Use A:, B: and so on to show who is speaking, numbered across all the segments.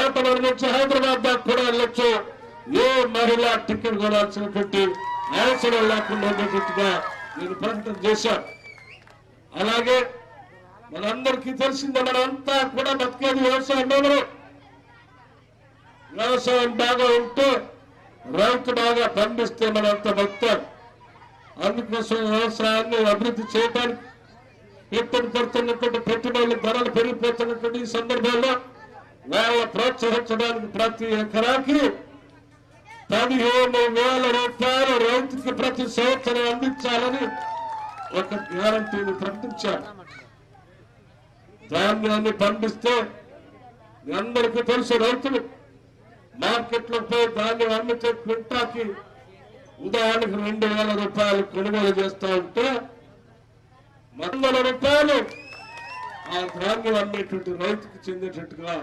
A: కాటమర నుంచి హైదరాబాద్ దాకా కూడా వెళ్ళొచ్చు. ఏ మహిళ టికెట్ కొనాల్సినటువంటి అవసరం లేకుండా ఉండేటట్టుగా నేను ప్రకటన చేశాను. అలాగే మనందరికీ తెలిసిందే, మనంతా కూడా బతికేది వ్యవసాయంలో. వ్యవసాయం బాగా ఉంటే, రైతు బాగా పండిస్తే మనంతా బతుకుతాం. అందుకోసం వ్యవసాయాన్ని అభివృద్ధి చేయడానికి పెడుతున్నటువంటి పెట్టుబడులు ధరలు పెరిగిపోతున్నటువంటి ఈ సందర్భంలో వాళ్ళ ప్రోత్సహించడానికి ప్రతి ఎకరాకి 15,000 రూపాయలు రైతుకి ప్రతి సంవత్సరం అందించాలని ఒక గ్యారంటీని ప్రకటించారు. ధాన్యాన్ని పండిస్తే అందరికీ తెలుసు, రైతులు మార్కెట్లో పోయి ధాన్యం అమ్మితే క్వింటాకి ఉదాహరణకు 2,000 రూపాయలు కొనుగోలు చేస్తా ఉంటే 100 రూపాయలు ఆ ధాన్యం అమ్మేటువంటి రైతుకు చెందేటట్టుగా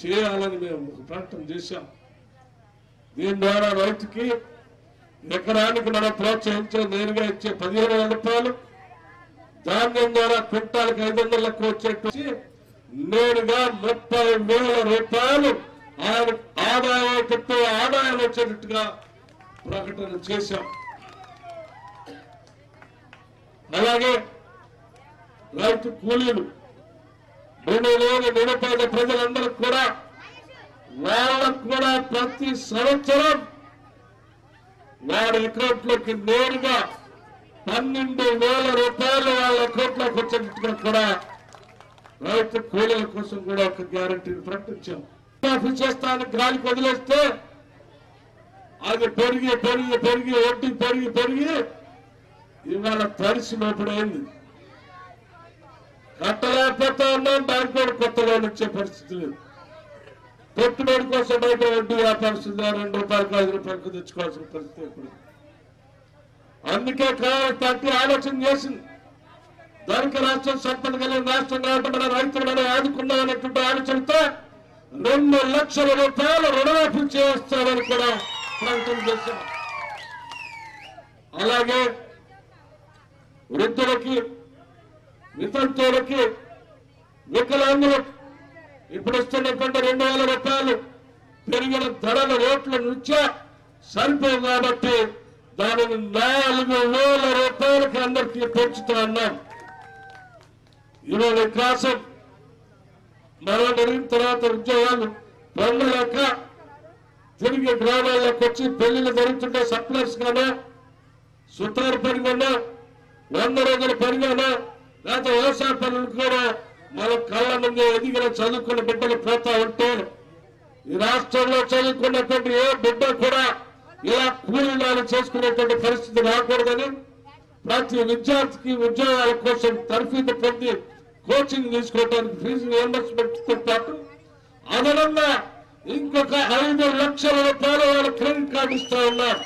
A: చేయాలని మేము ప్రకటన చేశాం. దీని ద్వారా రైతుకి ఎకరానికి మనం ప్రోత్సహించే నేరుగా ఇచ్చే 15,000 రూపాయలు, ధాన్యం ద్వారా క్వింటాలకు 500 వచ్చేట్టు నేరుగా 30,000 రూపాయలు ఆయన ఆదాయం వచ్చేటట్టుగా ప్రకటన చేశాం. అలాగే రైతు కూలీలు, భూమిలోని నిరుపేద ప్రజలందరూ కూడా వాళ్ళకు కూడా ప్రతి సంవత్సరం వారి అకౌంట్ లోకి నేరుగా 12,000 రూపాయలు వాళ్ళ అకౌంట్ లోకి వచ్చేటట్టుగా కూడా రైతు కూలీల కోసం కూడా ఒక గ్యారంటీని ప్రకటించాం. మాఫీ చేస్తానికి గాలికి వదిలేస్తే అది పెరిగి వడ్డీ పెరిగి ఇవాళ తరిసి లోపడైంది. కట్టలేకపోతా ఉన్నాం, దానికి కూడా కొత్త లోన్ ఇచ్చే పరిస్థితి లేదు. పెట్టుబడి కోసం బయట వడ్డీ వ్యాపారస్తులు 2 రూపాయలకు 5 రూపాయలకు తెచ్చుకోవాల్సిన పరిస్థితి ఇప్పుడు. అందుకే కాంగ్రెస్ పార్టీ ఆలోచన చేసింది, ధనిక రాష్ట్రం, సంపద కలిగిన రాష్ట్రం కాబట్టి మన రైతులను ఆదుకున్నాం అనేటువంటి ఆలోచనతో 2 లక్షల రూపాయలు రుణమాఫీ చేస్తామని కూడా ప్రకటన చేశాం. అలాగే వృద్ధులకి, వితంతువులకి, వికలాంగులకు ఇప్పుడు ఇస్తున్నటువంటి 2,000 రూపాయలు పెరిగిన ధరల రేట్ల నుంచే సరిపోవు కాబట్టి దానిని 4,000 రూపాయలకి అందరికీ పెంచుతా ఉన్నాం. ఈరోజు వికాసం మరో జరిగిన తర్వాత ఉద్యోగాలు పొందలేక తిరిగి గ్రామాల్లోకి వచ్చి పెళ్లిళ్ళు జరుగుతుంటే సప్లైస్ గానో, సుతారు పనిగానో, 100 రోజుల పనిగానో, లేకపోతే వ్యవసాయ పనులు కూడా మన కళ్ళ ముందు ఎదిగిన చదువుకున్న బిడ్డలు పోతా ఉంటే ఈ రాష్ట్రంలో చదువుకున్నటువంటి ఏ బిడ్డ కూడా ఇలా కూలీనాలు చేసుకునేటువంటి పరిస్థితి రాకూడదని ప్రతి విద్యార్థికి ఉద్యోగాల కోసం తర్ఫీదు పొంది కోచింగ్ తీసుకోవడానికి ఫీజు రియంబర్స్మెంట్ తో పాటు అదనంగా ఇంకొక 5 లక్షల రూపాయలు వాళ్ళ క్రెడిట్ కార్డు ఇస్తా ఉన్నారు.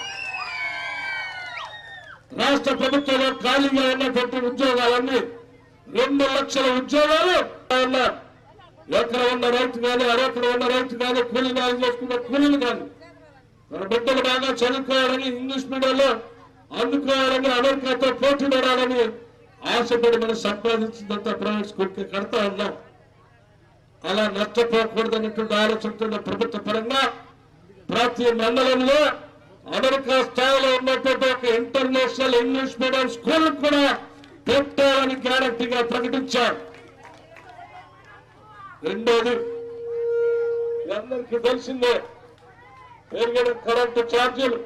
A: రాష్ట్ర ప్రభుత్వంలో ఖాళీగా ఉన్నటువంటి ఉద్యోగాలన్నీ 2 లక్షల ఉద్యోగాలు ఉన్నారు. ఎక్కడ ఉన్న రైతు కానీ, అరెక్కడ ఉన్న రైతు కానీ, కూలీనాలు చేసుకున్న కూలీలు కానీ మన బిడ్డలు బాగా చదువుకోవాలని, ఇంగ్లీష్ మీడియంలో అందుకోవాలని, అమెరికాతో పోటీ పడాలని ఆశపడి మనం సంపాదించిందంతా ప్రైవేట్ స్కూల్కి కడతా ఉన్నాం. అలా నష్టపోకూడదన్నటువంటి ఆలోచనతో ప్రభుత్వ పరంగా ప్రతి మండలంలో అమెరికా స్థాయిలో ఉన్నటువంటి ఒక ఇంటర్నేషనల్ ఇంగ్లీష్ మీడియం స్కూల్ కూడా పెట్టాలని గ్యారంటీగా ప్రకటించారు. రెండోది, అందరికీ తెలిసిందే, పెరిగిన కరెంటు ఛార్జీలు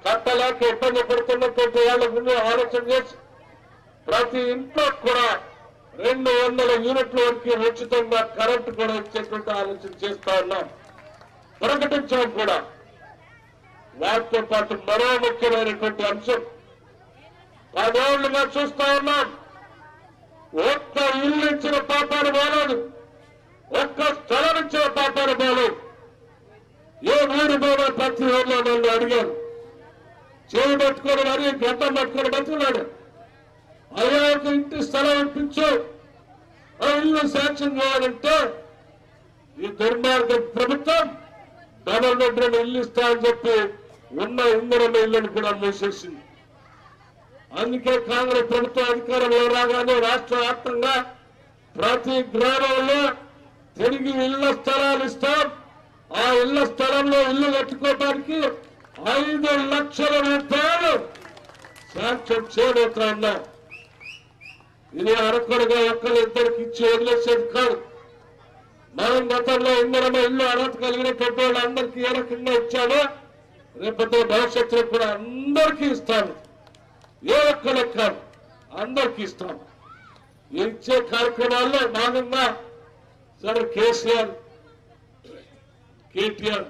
A: కట్టలేక ఇబ్బంది పడుతున్నటువంటి వాళ్ళ ముందు ఆలోచన చేసి ప్రతి ఇంట్లో కూడా 200 యూనిట్ల వరకు ఉచితంగా కరెంటు కూడా ఇచ్చేటువంటి ఆలోచన చేస్తా ఉన్నాం, ప్రకటించాం కూడా. వాటితో పాటు మరో ముఖ్యమైనటువంటి అంశం, 10 ఏళ్లుగా చూస్తా ఉన్నాం, ఒక్క ఇల్లు ఇచ్చిన పాపాలు బాలేదు, ఒక్క స్థలం ఇచ్చిన పాపాలు బాలేదు. ఏ ఊరి పోయినా ప్రతి ఊరిలో నన్ను అడిగారు, చేయి పట్టుకొని మరి గడ్డం పట్టుకొని బతుకున్నాడు, అయ్యా ఒక ఇంటి స్థలం ఇప్పించు, ఆ ఇల్లు శాంక్షన్ చేయాలంటే ఈ దుర్మార్గ ప్రభుత్వం డబల్ బెడ్రూమ్ ఇల్లు ఇస్తా అని చెప్పి ఉన్న ఇంధనం ఇళ్లను కూడా మూసేసింది. అందుకే కాంగ్రెస్ ప్రభుత్వం అధికారంలో రాగానే రాష్ట్ర వ్యాప్తంగా ప్రతి గ్రామంలో తిరిగి ఇళ్ల స్థలాలు ఇస్తాం, ఆ ఇళ్ల స్థలంలో ఇల్లు కట్టుకోవడానికి 5 లక్షల రూపాయలు శాంక్షన్ చేయబోతా ఉన్నాం. ఇది అరకొరగా ఒక్కరిద్దరికి ఇచ్చి వదిలేసేది కాదు. మనం గతంలో ఇందిరమ్మ ఇల్లు అర్హత కలిగినటువంటి వాళ్ళందరికీ ఏ రకంగా ఇచ్చామో రేపటి భవిష్యత్తులో కూడా అందరికీ ఇస్తాను. ఏ ఒక్కరికి కాదు, అందరికీ ఇస్తాం. ఇచ్చే కార్యక్రమాల్లో భాగంగా సరే కేసీఆర్, కేటీఆర్,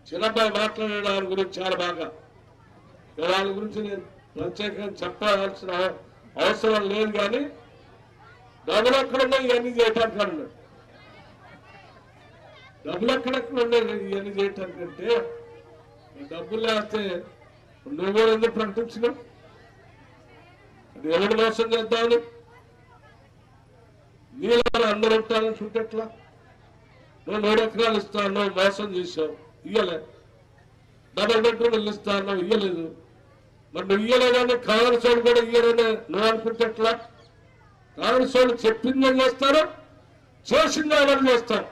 A: చిన్నబ్బాయి మాట్లాడే దాని గురించి చాలా బాగా, దాని గురించి నేను ప్రత్యేకంగా చెప్పాల్సిన అవసరం లేదు. కానీ డబ్బులు ఎక్కడున్నాయి ఇవన్నీ చేయటానికి అన్నాడు. డబ్బులు ఎక్కడెక్కడ ఉన్నాయి ఇవన్నీ చేయటానికంటే డబ్బులు లేస్తే నువ్వు కూడా ఎందుకు ప్రకటించినావు? అది ఎవరు మోసం చేద్దామని నీళ్ళు అందరూ ఉంటారని చూడట్లా. నువ్వు 3 ఎకరాలు ఇస్తాను మోసం చేశావు, ఇయ్యలే. డబల్ బెడ్రూమ్ ఇల్లు ఇస్తాను, ఇయ్యలేదు. మరి నువ్వు ఇయ్యలేదని కాంగ్రెస్ వాళ్ళు కూడా ఇయ్యలేదని నువ్వు అనుకుంటే ఎట్లా? కాంగ్రెస్ వాళ్ళు చెప్పిందే చేస్తారు, చేసిందే ఎవరు చేస్తారు.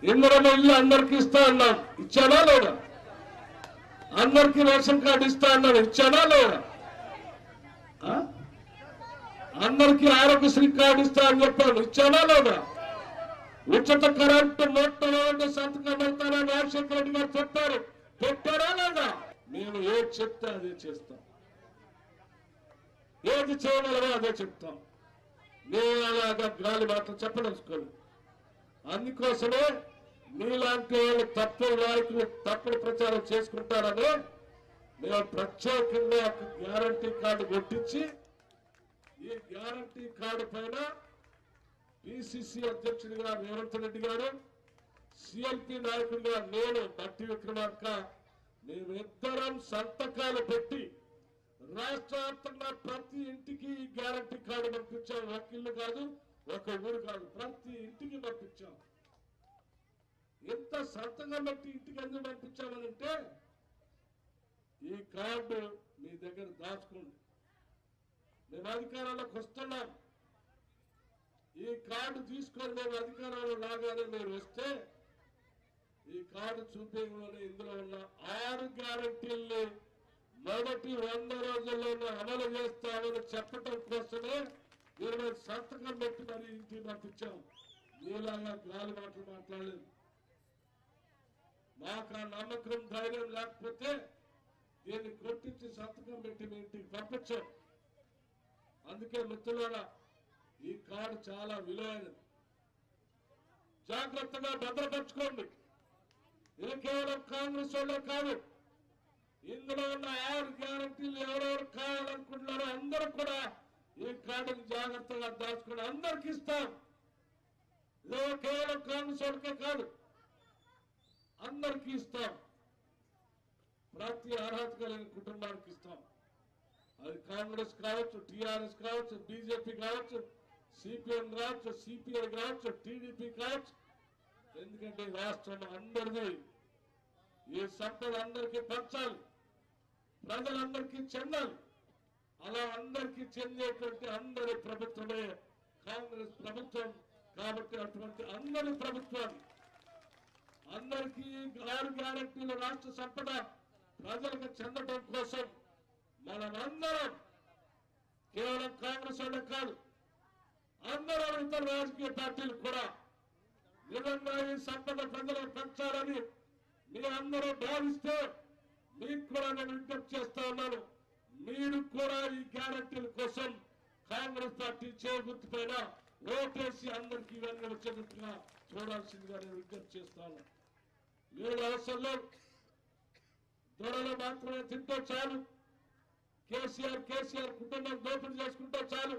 A: ఇందిరమ్మ ఇల్లు అందరికీ ఇస్తా అన్నాం, ఇచ్చానా లేదా? అందరికీ రేషన్ కార్డు ఇస్తా అన్నాను, ఇచ్చానా లేదా? అందరికీ ఆరోగ్యశ్రీ కార్డు ఇస్తా అని చెప్పాను, ఇచ్చానా లేదా? ఉచిత కరెంటు 120 సంతకం పెడతానని రాజశేఖర రెడ్డి గారు చెప్పారు, పెట్టారా లేదా? మేము ఏది చెప్తే అదే చేస్తాం, ఏది చేయగలమో అదే చెప్తాం. నేను అలాగా గాలి మాత్రం చెప్పదలుచుకోను. అందుకోసమే మీలాంటి వాళ్ళు తప్పుడు నాయకులు తప్పుడు ప్రచారం చేసుకుంటారని మేము ప్రత్యేకంగా ఒక గ్యారంటీ కార్డు కొట్టించి ఈ గ్యారంటీ కార్డు పైన పిసిసి అధ్యక్షుడిగా రేవంత్ రెడ్డి గారు, సిఎల్పి నాయకుడిగా నేను బట్టి విక్రమార్క, మేమిద్దరం సంతకాలు పెట్టి రాష్ట్ర వ్యాప్తంగా ప్రతి ఇంటికి ఈ గ్యారంటీ కార్డు పంపించాం. ఒక ఇల్లు కాదు, ఒక ఊరు కాదు, ప్రతి ఇంటికి పంపించాం. ఎంత సంతకం పెట్టి ఇంటికి ఎందుకు పంపించామనంటే ఈ కార్డు మీ దగ్గర దాచుకోండి. మేము అధికారంలోకి వస్తున్నాం, ఈ కార్డు తీసుకొని మేము అధికారంలో లాగానే మీరు వస్తే ఈ కార్డు చూపేలోనే ఇందులో ఉన్న 6 గ్యారంటీల్ని మొదటి 100 రోజుల్లోనే అమలు చేస్తామని చెప్పటం కోసమే మీరు సంతకం పెట్టి మరి ఇంటికి పంపించాం. మీలాగా గాలి మాటలు మాట్లాడలేదు. మాకు ఆ నమ్మకం ధైర్యం లేకపోతే దీన్ని కొట్టించి సంతకం పెట్టి మీ ఇంటికి పంపించాం. అందుకే మిత్రులారా, ఈ కార్డు చాలా విలువైనది, జాగ్రత్తగా భద్రపరచుకోండి. ఇది కేవలం కాంగ్రెస్ వాళ్ళే కాదు, ఇందులో ఉన్న 6 గ్యారంటీలు ఎవరెవరు కావాలనుకుంటున్నారో అందరూ కూడా ఈ కార్డుని జాగ్రత్తగా దాచుకుని అందరికి ఇస్తాం. ఇదో కేవలం కాంగ్రెస్ వాళ్ళకే కాదు, అందరికీ ఇస్తాం. ప్రతి అర్హత కలిగిన కుటుంబానికి ఇస్తాం. అది కాంగ్రెస్ కావచ్చు, టీఆర్ఎస్ కావచ్చు, బీజేపీ కావచ్చు, సిపిఎం కావచ్చు, సిపిఐ కావచ్చు, టీడీపీ కావచ్చు. ఎందుకంటే రాష్ట్రం అందరిది, ఈ సంపద అందరికీ పంచాలి, ప్రజలందరికీ చెందాలి. అలా అందరికీ చెందేటువంటి అందరి ప్రభుత్వమే కాంగ్రెస్ ప్రభుత్వం. కాబట్టి అటువంటి అందరి ప్రభుత్వం అందరికీ 6 గ్యారెంటీల రాష్ట్ర సంపద ప్రజలకు చెందడం కోసం మనమందరం, కేవలం కాంగ్రెస్ వాళ్ళే కాదు, అందరూ ఇతర రాజకీయ పార్టీలు కూడా నిజంగా ఈ సంపద ప్రజలకు పెంచాలని మీ అందరూ భావిస్తే మీకు కూడా నేను విజ్ఞప్తి చేస్తా ఉన్నాను. మీరు కూడా ఈ గ్యారంటీల కోసం కాంగ్రెస్ పార్టీ చేగుర్తు పైన ఓటేసి అందరికీ ఇవన్నీ వచ్చేటట్టుగా చూడాల్సిందిగా నేను విజ్ఞప్తి చేస్తాను. 7 అవసరంలో దొరలు మాత్రమే తింటే చాలు, కేసీఆర్ కుటుంబం దోపిడీ చేసుకుంటే చాలు,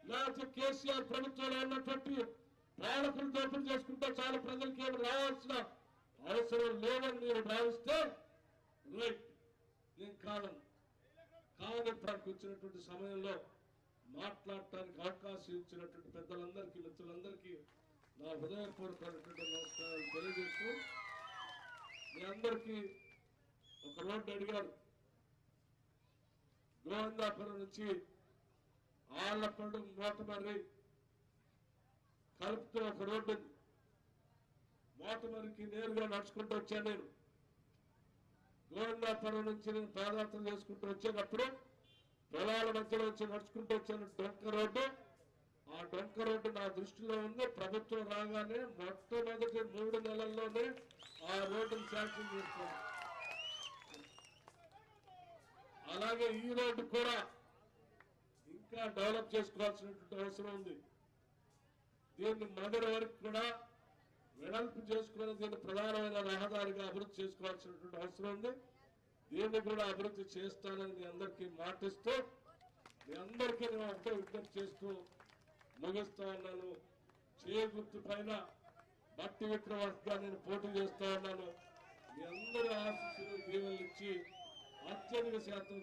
A: లేకపోతే కేసీఆర్ ప్రభుత్వంలో ఉన్నటువంటి పాలకులు దోపిడీ చేసుకుంటే చాలు, ప్రజలకి ఏమి రావాల్సిన అవసరం లేదని మీరు భావిస్తే రైట్, నేను కాదని. కానీ ఇప్పటికి వచ్చినటువంటి సమయంలో మాట్లాడటానికి అవకాశం ఇచ్చినటువంటి పెద్దలందరికీ, మిత్రులందరికీ నా హృదయపూర్వకమైనటువంటి నమస్కారాలు తెలియజేస్తూ, మీ అందరికీ ఒక రోడ్డు అడిగారు. గోవిందాపురం నుంచి ఆళ్లపల్లి, మోటమర్రి, కలుపుతూ ఒక రోడ్డు మోటమరికి నేరుగా నడుచుకుంటూ వచ్చాను. నేను గోవిందాపురం నుంచి నేను పాదయాత్ర చేసుకుంటూ వచ్చేటప్పుడు పొలాల మధ్యలో వచ్చి నడుచుకుంటూ వచ్చాను. డొంక రోడ్డు, ఆ డొంక రోడ్డు నా దృష్టిలో ఉంది. ప్రభుత్వం రాగానే మొట్టమొదటి 3 నెలల్లోనే ఆ రోడ్డును శాంక్షన్ చేస్తాను. అలాగే ఈ రోడ్డు కూడా ఇంకా డెవలప్ చేసుకోవాల్సినటువంటి అవసరం ఉంది. దీన్ని మధుర వరకు కూడా వెడల్పు చేసుకుని దీన్ని ప్రధానమైన రహదారిగా అభివృద్ధి చేసుకోవాల్సినటువంటి అవసరం ఉంది. దీన్ని కూడా అభివృద్ధి చేస్తానని మీ అందరికీ మాటిస్తూ, మీ అందరికీ నేను ఒకటే విజ్ఞప్తి చేస్తూ ముగిస్తా ఉన్నాను. గుర్తు పైన బట్టి విక్రమార్కగా నేను పోటీ చేస్తా ఉన్నాను. మీ అందరి ఆశీస్సులు దీవెనలు ఇచ్చి అత్యధిక శాతం